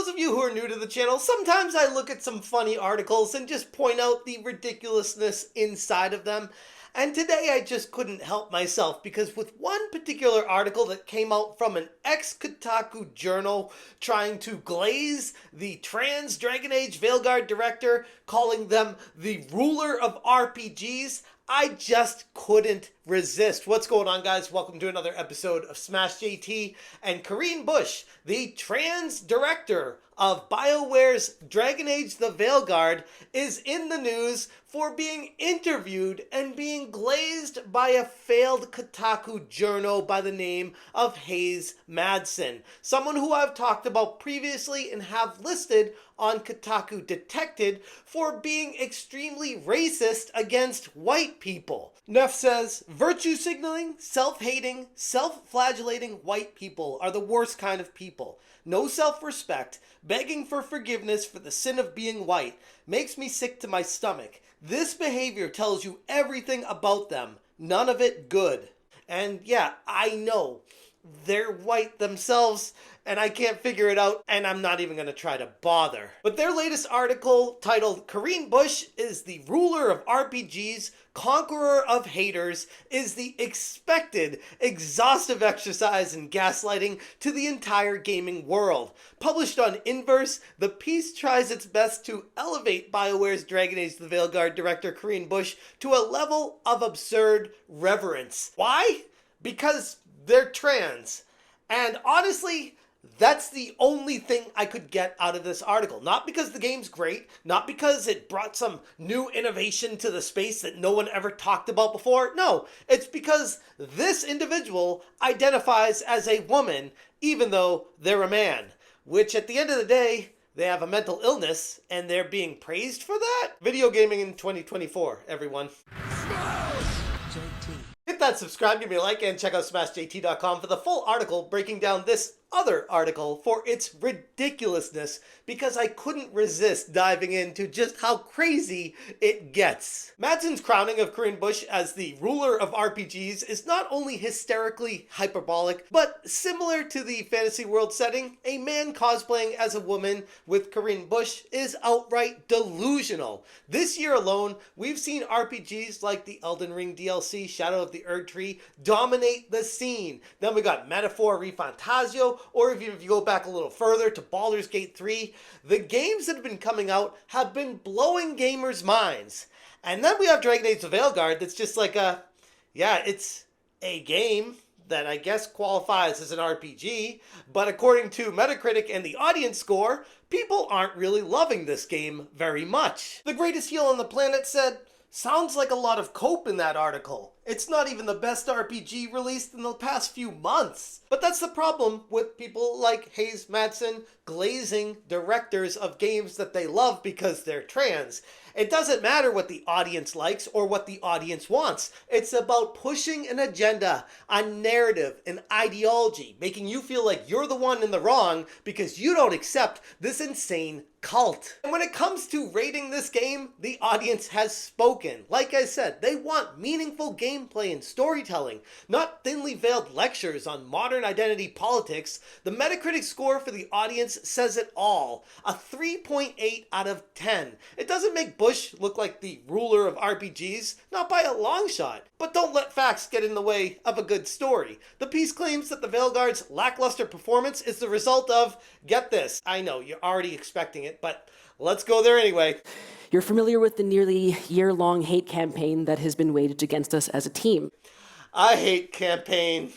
those of you who are new to the channel, sometimes I look at some funny articles and just point out the ridiculousness inside of them. And today I just couldn't help myself because with one particular article that came out from an ex-Kotaku journal trying to glaze the trans Dragon Age Veilguard director, calling them the ruler of RPGs, I just couldn't resist. What's going on, guys? Welcome to another episode of Smash JT. And Corinne Busche, the trans director of BioWare's Dragon Age the Veilguard, is in the news for being interviewed and being glazed by a failed Kotaku journo by the name of Madsen, someone who I've talked about previously and have listed on Kotaku Detected for being extremely racist against white people. Neff says, virtue signaling, self-hating, self-flagellating white people are the worst kind of people. No self-respect, begging for forgiveness for the sin of being white, makes me sick to my stomach. This behavior tells you everything about them, none of it good. And yeah, I know, they're white themselves, and I can't figure it out, and I'm not even going to try to bother. But their latest article, titled Corinne Busche is the ruler of RPGs, conqueror of haters, is the expected exhaustive exercise in gaslighting to the entire gaming world. Published on Inverse, the piece tries its best to elevate BioWare's Dragon Age the Veilguard director Corinne Busche to a level of absurd reverence. Why? Because they're trans. And honestly, that's the only thing I could get out of this article. Not because the game's great, not because it brought some new innovation to the space that no one ever talked about before. No, it's because this individual identifies as a woman, even though they're a man. Which at the end of the day, they have a mental illness, and they're being praised for that? Video gaming in 2024, everyone. Hit that subscribe, give me a like, and check out smashjt.com for the full article breaking down this other article for its ridiculousness, because I couldn't resist diving into just how crazy it gets. Madsen's crowning of Corinne Busche as the ruler of RPGs is not only hysterically hyperbolic, but similar to the fantasy world setting, a man cosplaying as a woman with Corinne Busche is outright delusional. This year alone, we've seen RPGs like the Elden Ring DLC, Shadow of the Erdtree, dominate the scene. Then we got Metaphor Refantasio, or if you go back a little further to Baulders Gate 3, the games that have been coming out have been blowing gamers' minds. And then we have Dragon Age the Veilguard that's just like it's a game that I guess qualifies as an RPG, but according to Metacritic and the audience score, people aren't really loving this game very much. The Greatest Heel on the Planet said, sounds like a lot of cope in that article. It's not even the best RPG released in the past few months. But that's the problem with people like Madsen glazing directors of games that they love because they're trans. It doesn't matter what the audience likes or what the audience wants. It's about pushing an agenda, a narrative, an ideology, making you feel like you're the one in the wrong because you don't accept this insane cult. And when it comes to rating this game, the audience has spoken. Like I said, they want meaningful gameplay and storytelling, not thinly veiled lectures on modern identity politics. The Metacritic score for the audience says it all, a 3.8 out of 10. It doesn't make Busche look like the ruler of RPGs, not by a long shot. But don't let facts get in the way of a good story. The piece claims that the Veilguard's lackluster performance is the result of, get this, I know you're already expecting it, but let's go there anyway. You're familiar with the nearly year-long hate campaign that has been waged against us as a team. I hate campaign.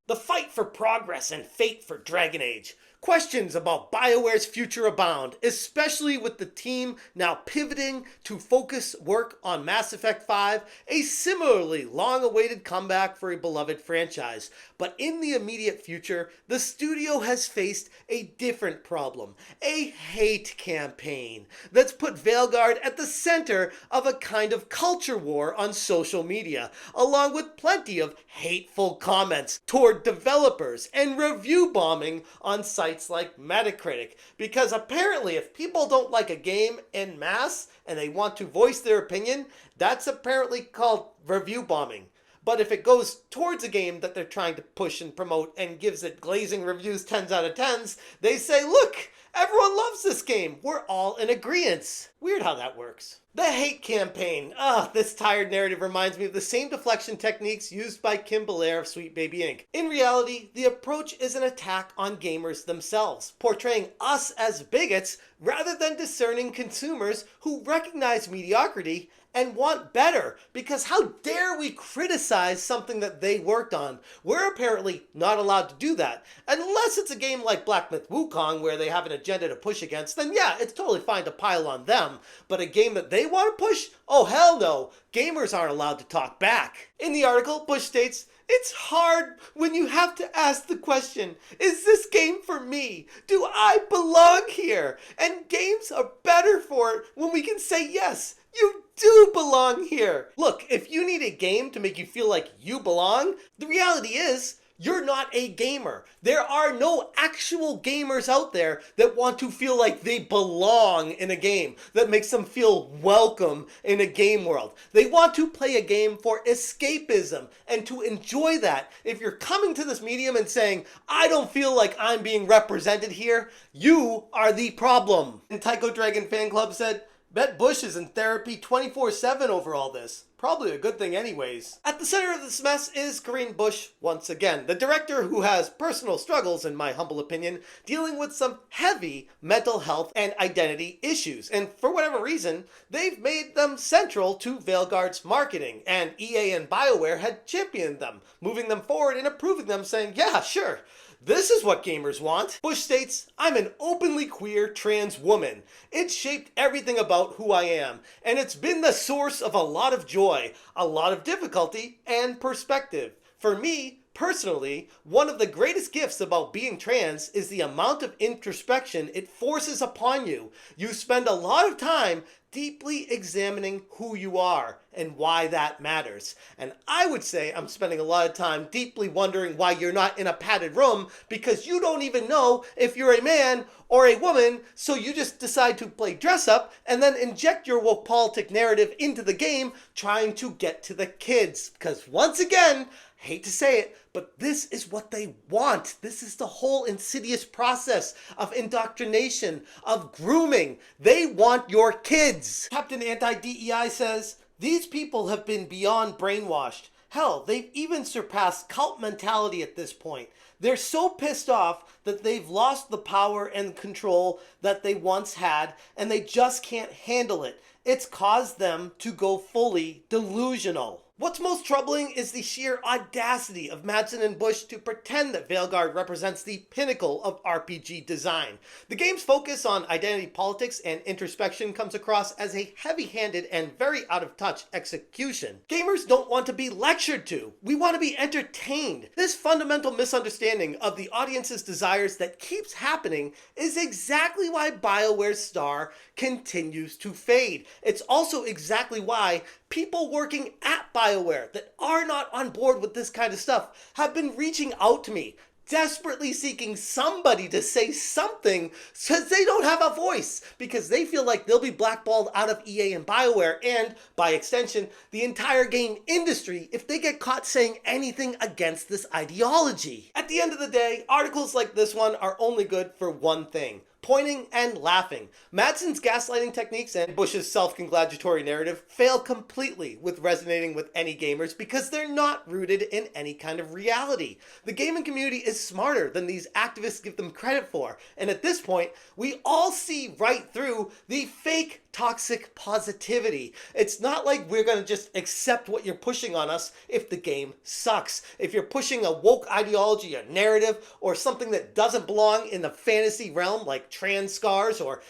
The fight for progress and fate for Dragon Age. Questions about BioWare's future abound, especially with the team now pivoting to focus work on Mass Effect 5, a similarly long-awaited comeback for a beloved franchise. But in the immediate future, the studio has faced a different problem, a hate campaign that's put Veilguard at the center of a kind of culture war on social media, along with plenty of hateful comments toward developers and review bombing on sites like Metacritic, because apparently if people don't like a game en masse and they want to voice their opinion, that's apparently called review bombing. But if it goes towards a game that they're trying to push and promote and gives it glazing reviews 10s out of 10s, they say, look, everyone loves this game. We're all in agreement. Weird how that works. The hate campaign. This tired narrative reminds me of the same deflection techniques used by Kim Belair of Sweet Baby Inc. In reality, the approach is an attack on gamers themselves, portraying us as bigots rather than discerning consumers who recognize mediocrity and want better, because how dare we criticize something that they worked on? We're apparently not allowed to do that. Unless it's a game like Black Myth Wukong where they have an agenda to push against, then yeah, it's totally fine to pile on them. But a game that they want to push? Oh hell no, gamers aren't allowed to talk back. In the article, Busche states, it's hard when you have to ask the question, is this game for me? Do I belong here? And games are better for it when we can say yes. You do belong here. Look, if you need a game to make you feel like you belong, the reality is you're not a gamer. There are no actual gamers out there that want to feel like they belong in a game, that makes them feel welcome in a game world. They want to play a game for escapism and to enjoy that. If you're coming to this medium and saying, I don't feel like I'm being represented here, you are the problem. And Tycho Dragon Fan Club said, bet Busche is in therapy 24/7 over all this. Probably a good thing anyways. At the center of this mess is Corinne Busche once again, the director who has personal struggles, in my humble opinion, dealing with some heavy mental health and identity issues. And for whatever reason, they've made them central to Veilguard's marketing, and EA and BioWare had championed them, moving them forward and approving them, saying, yeah, sure. This is what gamers want. Busche states, I'm an openly queer trans woman. It shaped everything about who I am, and it's been the source of a lot of joy, a lot of difficulty, and perspective. For me, personally, one of the greatest gifts about being trans is the amount of introspection it forces upon you. You spend a lot of time deeply examining who you are and why that matters. And I would say I'm spending a lot of time deeply wondering why you're not in a padded room, because you don't even know if you're a man or a woman, so you just decide to play dress up and then inject your woke politic narrative into the game, trying to get to the kids. Because once again, hate to say it, but this is what they want. This is the whole insidious process of indoctrination, of grooming. They want your kids. Captain Anti-DEI says, these people have been beyond brainwashed. Hell, they've even surpassed cult mentality at this point. They're so pissed off that they've lost the power and control that they once had, and they just can't handle it. It's caused them to go fully delusional. What's most troubling is the sheer audacity of Madsen and Busche to pretend that Veilguard represents the pinnacle of RPG design. The game's focus on identity politics and introspection comes across as a heavy-handed and very out-of-touch execution. Gamers don't want to be lectured to. We want to be entertained. This fundamental misunderstanding of the audience's desires that keeps happening is exactly why BioWare's star continues to fade. It's also exactly why people working at BioWare that are not on board with this kind of stuff have been reaching out to me, desperately seeking somebody to say something because they don't have a voice, because they feel like they'll be blackballed out of EA and BioWare and, by extension, the entire game industry if they get caught saying anything against this ideology. At the end of the day, articles like this one are only good for one thing: pointing and laughing. Madsen's gaslighting techniques and Busche's self-congratulatory narrative fail completely with resonating with any gamers because they're not rooted in any kind of reality. The gaming community is smarter than these activists give them credit for, and at this point, we all see right through the fake toxic positivity. It's not like we're going to just accept what you're pushing on us if the game sucks. If you're pushing a woke ideology, a narrative, or something that doesn't belong in the fantasy realm, like trans scars or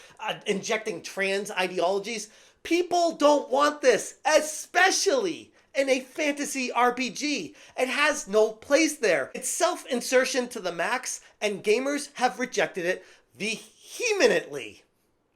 injecting trans ideologies, people don't want this, especially in a fantasy RPG. It has no place there. It's self-insertion to the max, and gamers have rejected it vehemently.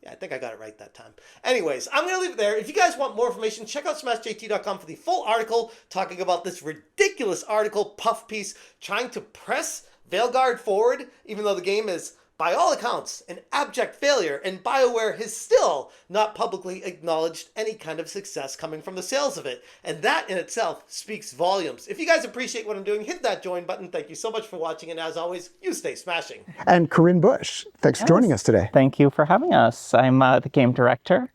Yeah, I think I got it right that time. Anyways, I'm going to leave it there. If you guys want more information, check out smashjt.com for the full article talking about this ridiculous article puff piece trying to press Veilguard forward, even though the game is by all accounts, an abject failure, and BioWare has still not publicly acknowledged any kind of success coming from the sales of it. And that in itself speaks volumes. If you guys appreciate what I'm doing, hit that join button. Thank you so much for watching, and as always, you stay smashing. And Corinne Busche, thanks for joining us today. Thank you for having us. I'm the game director.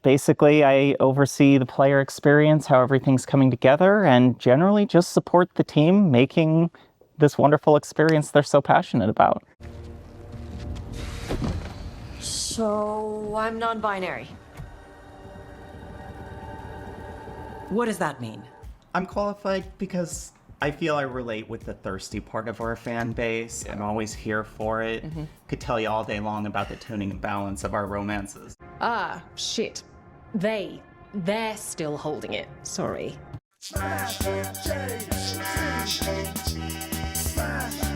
Basically, I oversee the player experience, how everything's coming together, and generally just support the team making this wonderful experience they're so passionate about. So, I'm non-binary. What does that mean? I'm qualified because I feel I relate with the thirsty part of our fan base. I'm always here for it. Could tell you all day long about the tuning and balance of our romances. Ah, shit. They're still holding it. Sorry. Smash, change, smash.